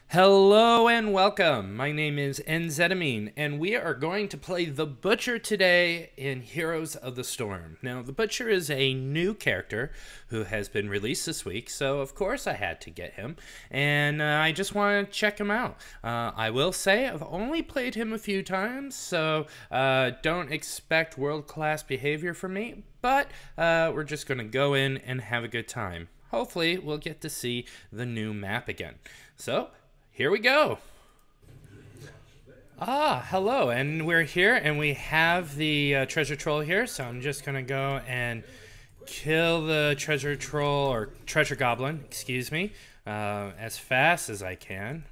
Hello and welcome. My name is Enzetamine, and we are going to play the Butcher today in Heroes of the Storm. Now, the Butcher is a new character who has been released this week, so of course I had to get him, and I just want to check him out. I will say I've only played him a few times, so don't expect world-class behavior from me, but we're just going to go in and have a good time. Hopefully, we'll get to see the new map again. So, here we go. Hello, and we're here, and we have the treasure troll here, so I'm just gonna go and kill the treasure troll, or treasure goblin, excuse me, as fast as I can.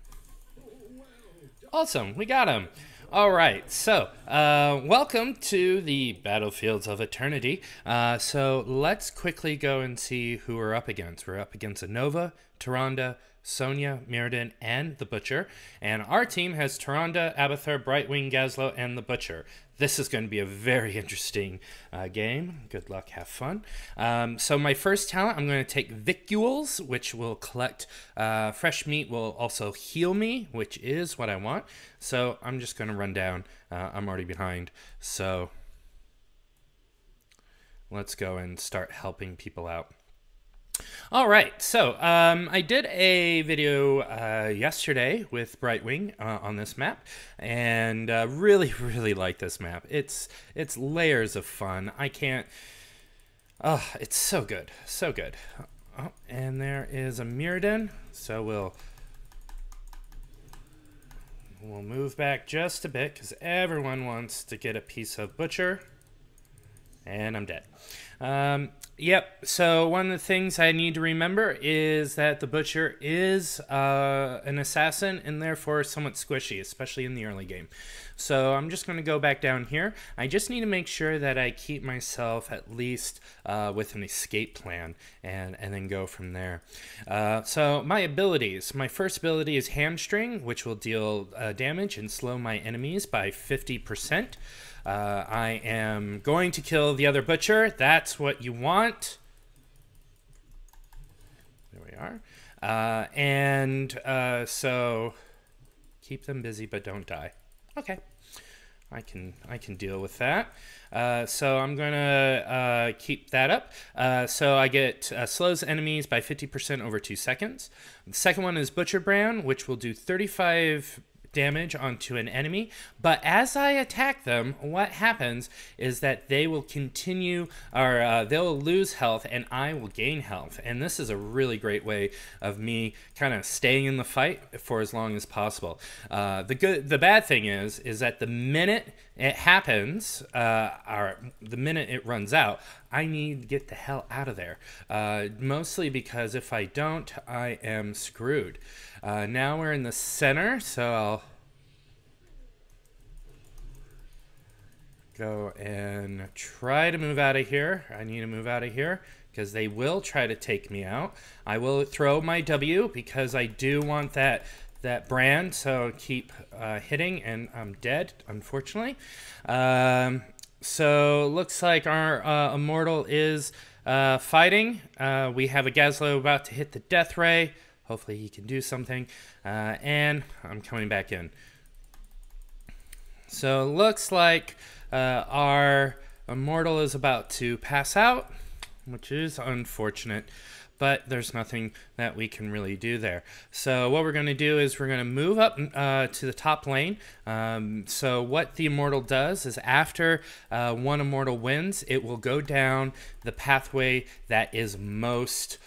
Awesome, we got him. Alright, so, welcome to the Battlefields of Eternity. So let's quickly go and see who we're up against. We're up against Anova, Tyrande, Sonya, Mirrodin, and the Butcher. And our team has Tyrande, Abathur, Brightwing, Gazlowe, and the Butcher. This is going to be a very interesting game. Good luck, have fun. So my first talent, I'm going to take Victuals, which will collect fresh meat, will also heal me, which is what I want. So I'm just going to run down. I'm already behind. So let's go and start helping people out. All right, so I did a video yesterday with Brightwing on this map, and really like this map. It's layers of fun. I can't. Oh, it's so good, so good. Oh, and there is a Mirrodin, so we'll move back just a bit because everyone wants to get a piece of Butcher, and I'm dead. Yep, so one of the things I need to remember is that the Butcher is an assassin and therefore somewhat squishy, especially in the early game. So I'm just going to go back down here. I just need to make sure that I keep myself at least with an escape plan and then go from there. So my abilities. My first ability is Hamstring, which will deal damage and slow my enemies by 50%. I am going to kill the other Butcher. That's what you want. There we are. So keep them busy, but don't die. Okay. I can deal with that. So I'm gonna keep that up. So I get slows enemies by 50% over 2 seconds. The second one is Butcher Brand, which will do 35 damage onto an enemy, but as I attack them, what happens is that they will continue, or they'll lose health and I will gain health, and this is a really great way of me kind of staying in the fight for as long as possible. The bad thing is that the minute it happens, or the minute it runs out, I need to get the hell out of there. Mostly because if I don't, I am screwed. Now we're in the center, so I'll go and try to move out of here. I need to move out of here because they will try to take me out. I will throw my W because I do want that brand, so keep hitting, and I'm dead, unfortunately. So looks like our Immortal is fighting. We have a Gazlowe about to hit the Death Ray. Hopefully he can do something. And I'm coming back in. So looks like our Immortal is about to pass out, which is unfortunate. But there's nothing that we can really do there. So what we're going to do is we're going to move up to the top lane. So what the Immortal does is after one Immortal wins, it will go down the pathway that is most...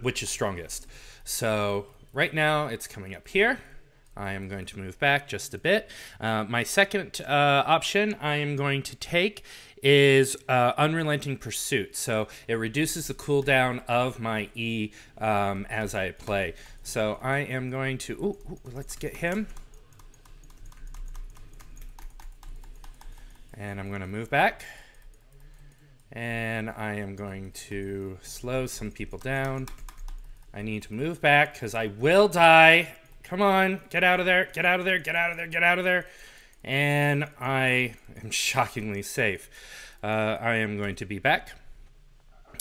which is strongest. So right now it's coming up here. I am going to move back just a bit. My second option I am going to take is Unrelenting Pursuit. So it reduces the cooldown of my E as I play. So I am going to, let's get him. And I'm going to move back. And I am going to slow some people down. I need to move back because I will die. Come on, get out of there, get out of there, get out of there, get out of there. And I am shockingly safe. I am going to be back.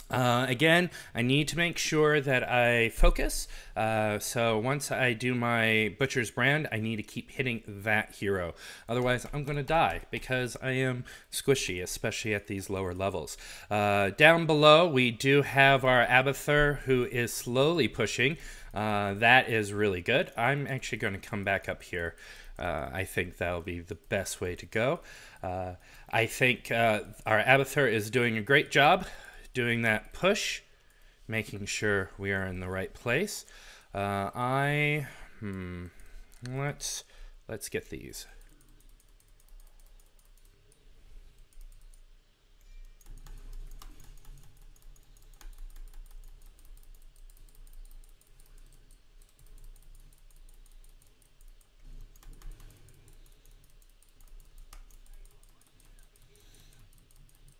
Again, I need to make sure that I focus. So once I do my Butcher's Brand, I need to keep hitting that hero. Otherwise, I'm going to die because I am squishy, especially at these lower levels. Down below, we do have our Abathur, who is slowly pushing. That is really good. I'm actually going to come back up here. I think that'll be the best way to go. I think our Abathur is doing a great job doing that push, making sure we are in the right place. Let's get these.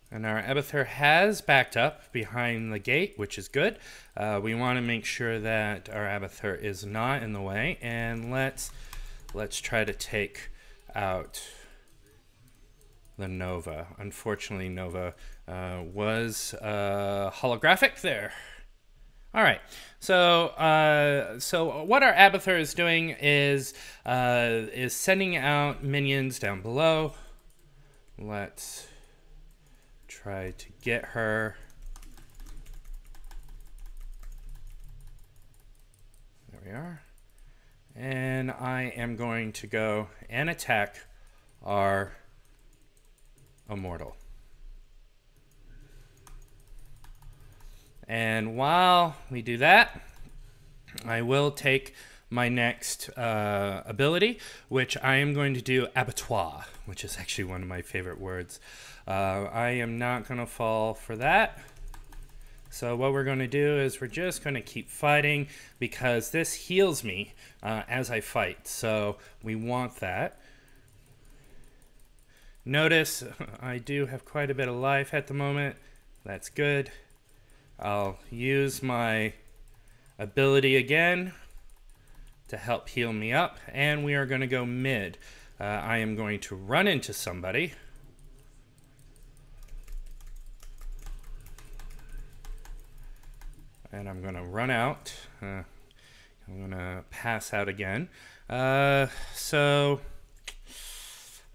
And our Abathur has backed up behind the gate, which is good. We want to make sure that our Abathur is not in the way. And let's try to take out the Nova. Unfortunately, Nova was holographic there. All right, so what our Abathur is doing is sending out minions down below. Let's try to get her. There we are. And I am going to go and attack our Immortal. And while we do that, I will take my next ability, which I am going to do Abattoir, which is actually one of my favorite words. I am not going to fall for that. So what we're going to do is we're just going to keep fighting because this heals me as I fight. So we want that. Notice I do have quite a bit of life at the moment. That's good. I'll use my ability again to help heal me up, and we are going to go mid. I am going to run into somebody. And I'm going to run out. I'm going to pass out again. So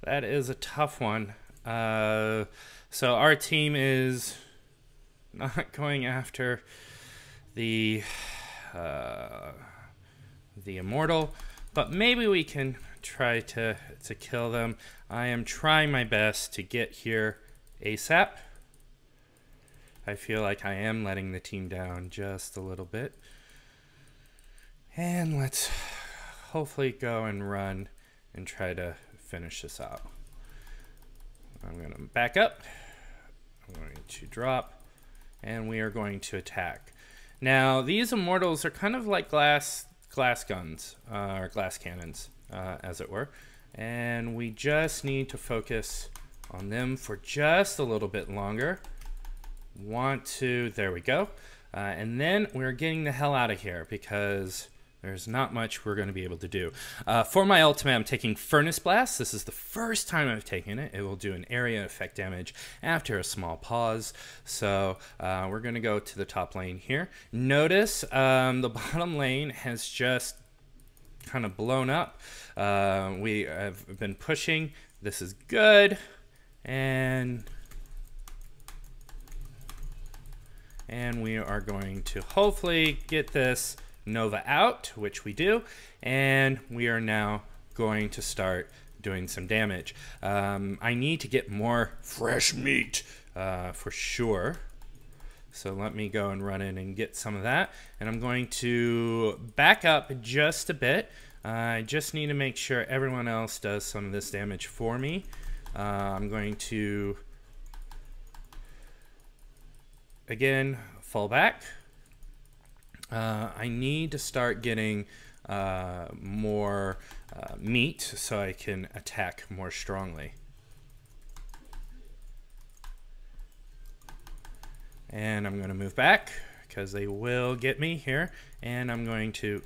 that is a tough one. So our team is not going after the Immortal, but maybe we can try to kill them. I am trying my best to get here ASAP. I feel like I am letting the team down just a little bit. And let's hopefully go and run and try to finish this out. I'm going to back up. I'm going to drop. And we are going to attack. Now, these Immortals are kind of like glass guns, or glass cannons, as it were. And we just need to focus on them for just a little bit longer. There we go. And then we're getting the hell out of here because there's not much we're going to be able to do. For my ultimate, I'm taking Furnace Blast. This is the first time I've taken it. It will do an area effect damage after a small pause. So we're going to go to the top lane here. Notice the bottom lane has just kind of blown up. We have been pushing. This is good. And we are going to hopefully get this Nova out, which we do, and we are now going to start doing some damage. I need to get more fresh meat for sure. So let me go and run in and get some of that. And I'm going to back up just a bit. I just need to make sure everyone else does some of this damage for me. I'm going to again fall back. I need to start getting more meat so I can attack more strongly. And I'm going to move back because they will get me here. And I'm going to...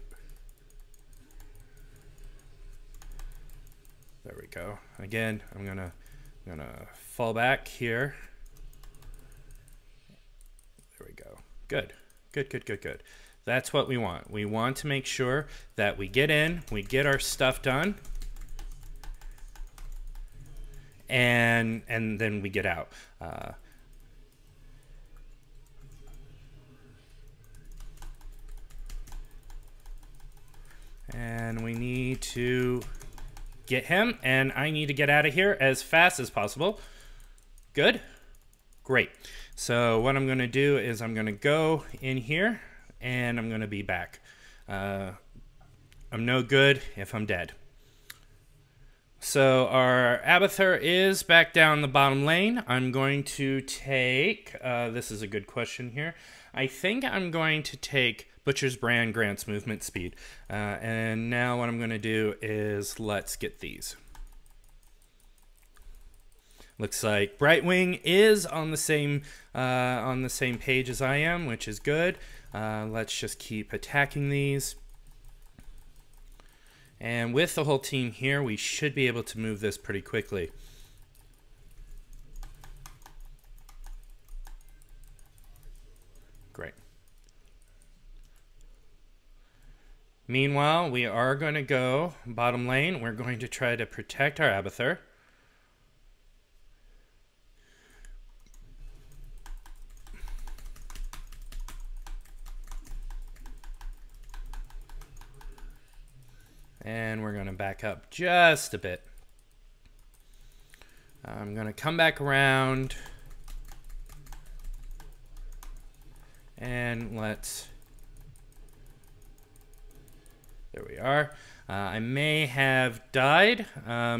There we go. Again, I'm gonna fall back here. There we go. Good. Good, good, good, good. That's what we want. We want to make sure that we get in, we get our stuff done, and then we get out. And we need to get him, and I need to get out of here as fast as possible. Good. Great. So what I'm going to do is I'm going to go in here, and I'm going to be back. I'm no good if I'm dead. So our Abathur is back down the bottom lane. I'm going to take, this is a good question here. I think I'm going to take Butcher's Brand grants movement speed. And now what I'm going to do is let's get these. Looks like Brightwing is on the same page as I am, which is good. Let's just keep attacking these. And with the whole team here, we should be able to move this pretty quickly. Great. Meanwhile, we are going to go bottom lane. We're going to try to protect our Abathur. And we're going to back up just a bit. I'm going to come back around. And let's... There we are. I may have died.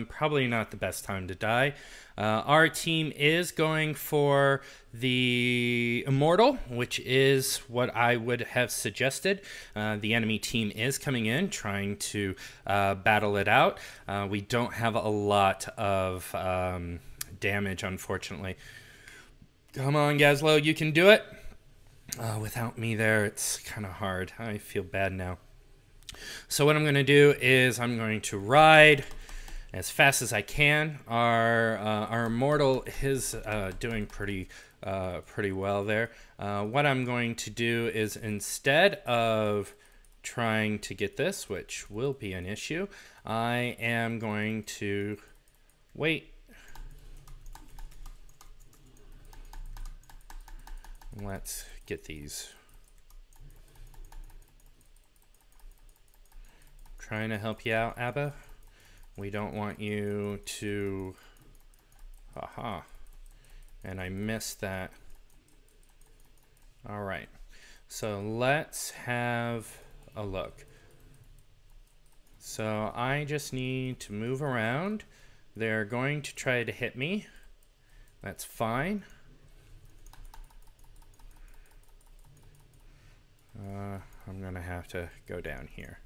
Probably not the best time to die. Our team is going for the Immortal, which is what I would have suggested. The enemy team is coming in, trying to battle it out. We don't have a lot of damage, unfortunately. Come on, Gazlowe, you can do it. Without me there, it's kind of hard. I feel bad now. So what I'm going to do is I'm going to ride as fast as I can. Our Immortal is doing pretty well there. What I'm going to do is, instead of trying to get this, which will be an issue, I am going to wait. Let's get these. Trying to help you out, Abba. We don't want you to... Haha. And I missed that. Alright. So let's have a look. So I just need to move around. They're going to try to hit me. That's fine. I'm going to have to go down here.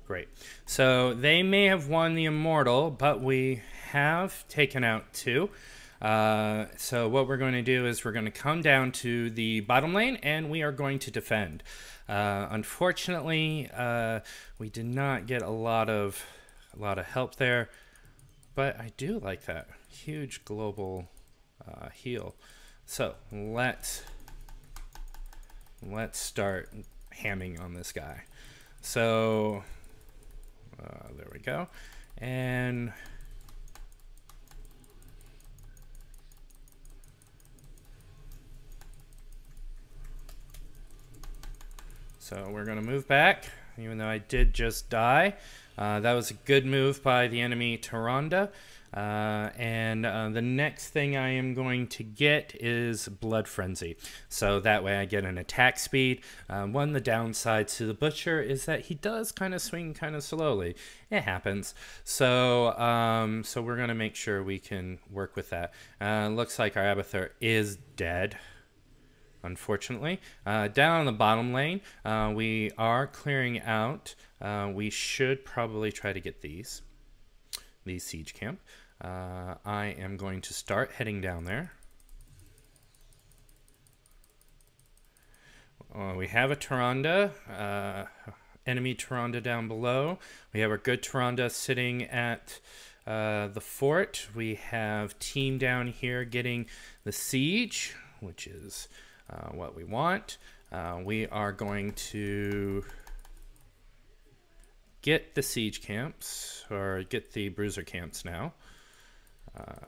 Great. So they may have won the Immortal, but we have taken out two. So what we're going to do is we're going to come down to the bottom lane and we are going to defend. Unfortunately, we did not get a lot of help there, but I do like that huge global heal. So let's start hamming on this guy. So there we go. And so we're going to move back, even though I did just die. That was a good move by the enemy Tyrande. And the next thing I am going to get is Blood Frenzy. So that way I get an attack speed. One of the downsides to the Butcher is that he does kind of swing kind of slowly. It happens. So so we're going to make sure we can work with that. Looks like our Abathur is dead, unfortunately. Down on the bottom lane, we are clearing out. We should probably try to get these siege camp. I am going to start heading down there. We have a Tyrande, enemy Tyrande down below. We have our good Tyrande sitting at the fort. We have team down here getting the siege, which is what we want. We are going to get the siege camps, or get the bruiser camps now.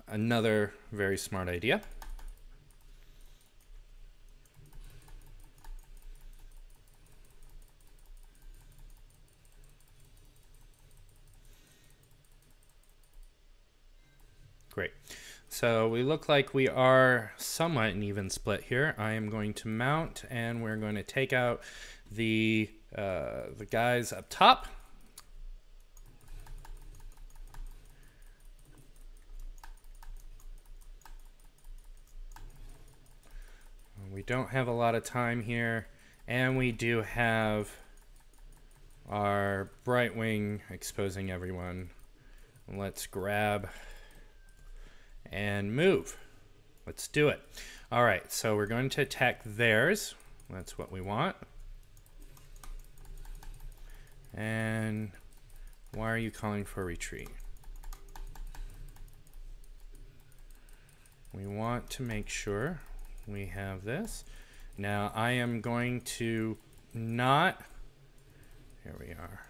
Another very smart idea. Great. So we look like we are somewhat an even split here. I am going to mount, and we're going to take out the guys up top. We don't have a lot of time here, and we do have our Brightwing exposing everyone. Let's grab and move. Let's do it. All right, so we're going to attack theirs. That's what we want. And why are you calling for retreat? We want to make sure we have this. Now I am going to not, here we are.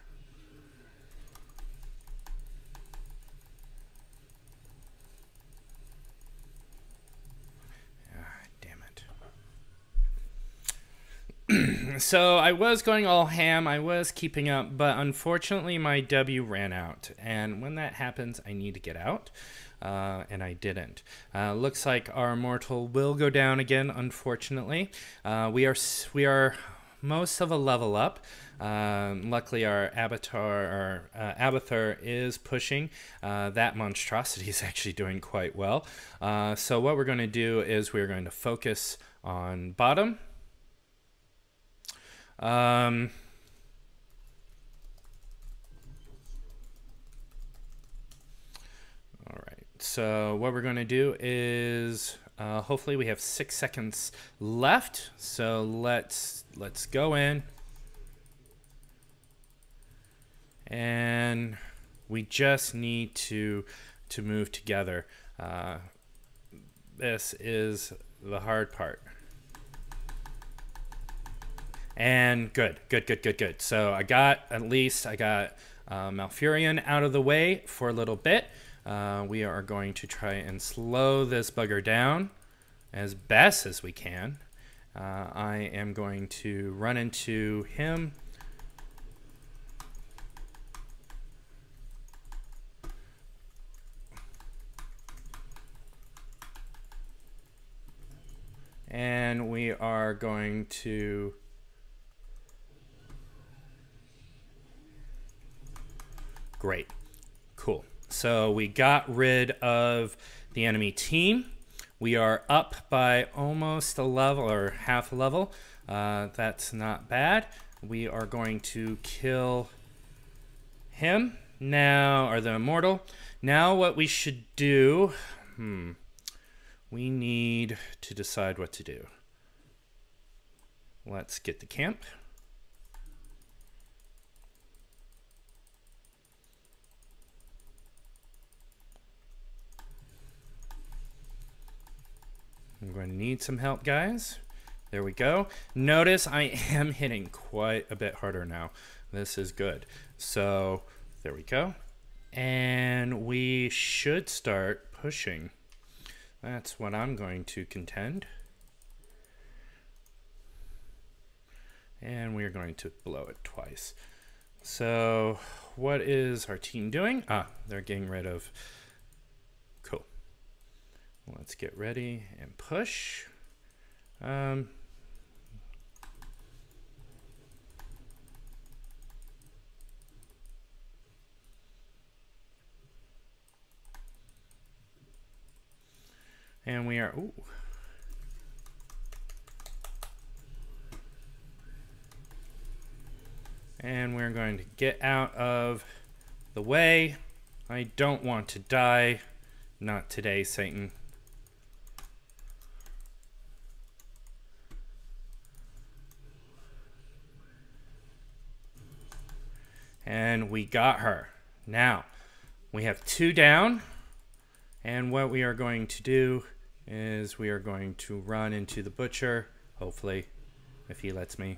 So I was going all ham, I was keeping up, but unfortunately my W ran out, and when that happens I need to get out, and I didn't. Looks like our immortal will go down again, unfortunately. We are most of a level up. Luckily our Abathur is pushing. That monstrosity is actually doing quite well. So what we're going to do is we're going to focus on bottom. All right, so what we're going to do is hopefully we have 6 seconds left, so let's go in, and we just need to move together. This is the hard part. And good. So I got Malfurion out of the way for a little bit. We are going to try and slow this bugger down as best as we can. I am going to run into him. And we are going to great. Cool. So we got rid of the enemy team. We are up by almost a level, or half a level. That's not bad. We are going to kill him now, or the immortal. Now what we should do, we need to decide what to do. Let's get the camp. I'm going to need some help, guys. There we go. Notice I am hitting quite a bit harder now. This is good. So there we go. And we should start pushing. That's what I'm going to contend. And we're going to blow it twice. So what is our team doing? They're getting rid of... Cool. Let's get ready and push. And we are... Ooh. And we're going to get out of the way. I don't want to die. Not today, Satan. And we got her. Now, we have 2 down. And what we are going to do is we are going to run into the butcher, hopefully, if he lets me.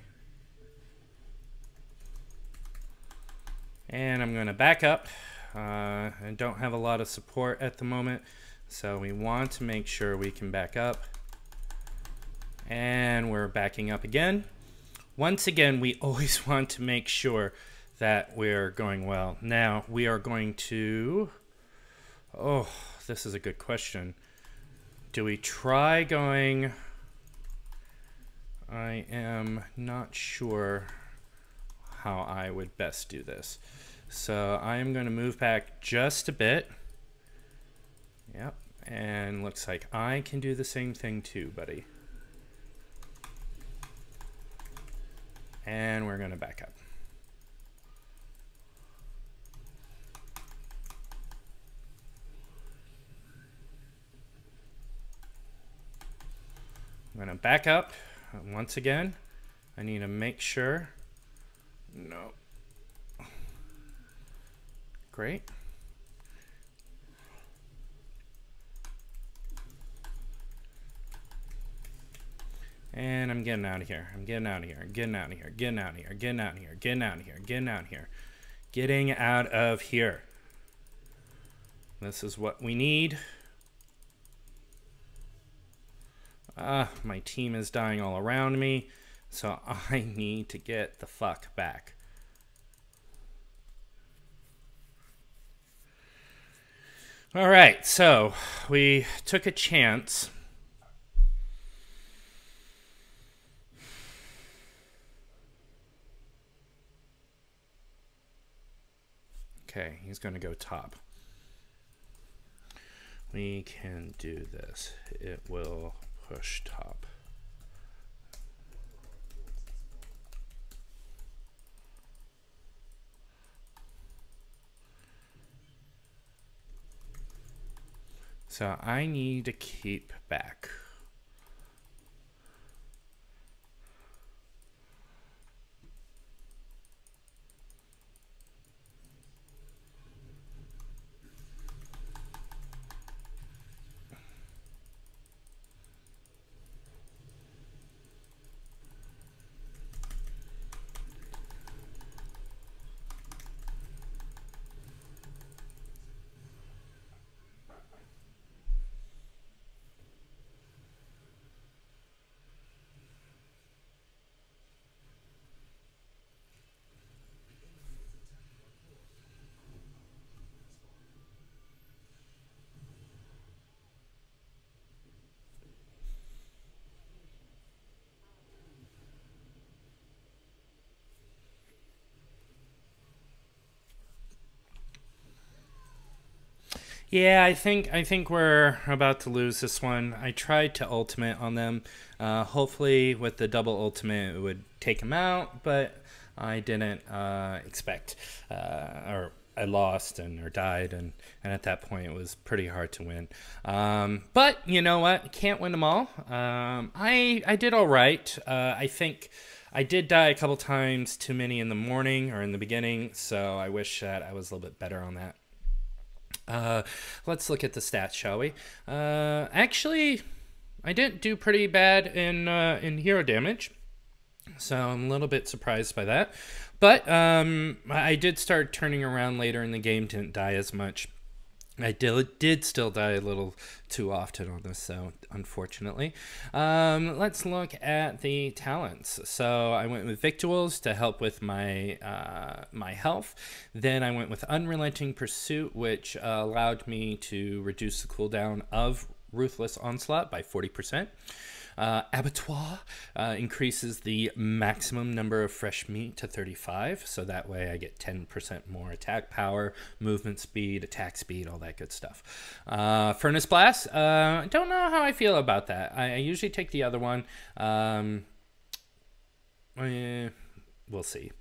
And I'm going to back up. I don't have a lot of support at the moment, so we want to make sure we can back up. And we're backing up again. Once again, we always want to make sure that we're going well. Now, we are going to... Oh, this is a good question. Do we try going... I am not sure how I would best do this. So I am going to move back just a bit. Yep, and looks like I can do the same thing too, buddy. And we're going to back up. I'm going to back up once again. I need to make sure. No. Great. And I'm getting out of here. I'm getting out of here. Getting out of here. Getting out of here. Getting out of here. Getting out of here. Getting out of here. Getting out of here. This is what we need. My team is dying all around me, so I need to get the fuck back. All right, so we took a chance. Okay, he's going to go top. We can do this. It will push top. So I need to keep back. Yeah, I think we're about to lose this one. I tried to ultimate on them. Hopefully with the double ultimate it would take them out, but I didn't expect. Or I lost or died, and at that point it was pretty hard to win. But you know what? Can't win them all. I did all right. I think I did die a couple times too many in the morning or in the beginning, so I wish that I was a little bit better on that. Let's look at the stats, shall we? Actually, I didn't do pretty bad in hero damage, so I'm a little bit surprised by that. But I did start turning around later in the game, didn't die as much. I did still die a little too often on this, so unfortunately. Let's look at the talents. So I went with Victuals to help with my my health. Then I went with Unrelenting Pursuit, which allowed me to reduce the cooldown of Ruthless Onslaught by 40%. Abattoir increases the maximum number of fresh meat to 35, so that way I get 10% more attack power, movement speed, attack speed, all that good stuff. Furnace Blast, I don't know how I feel about that. I usually take the other one. We'll see.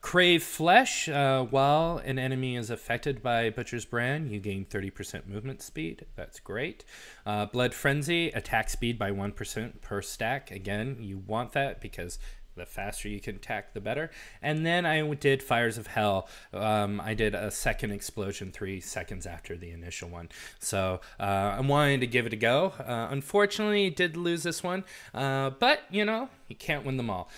Crave Flesh, while an enemy is affected by Butcher's Brand, you gain 30% movement speed. That's great. Blood Frenzy, attack speed by 1% per stack. Again, you want that because The faster you can attack, the better. And then I did Fires of Hell. I did a second explosion 3 seconds after the initial one. So I'm wanting to give it a go. Unfortunately, did lose this one, but you know, you can't win them all.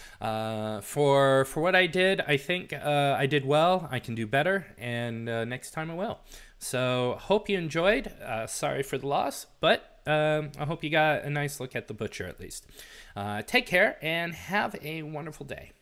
For what I did, I think I did well. I can do better, and next time I will. So hope you enjoyed. Sorry for the loss, but I hope you got a nice look at the butcher at least. Take care and have a wonderful day.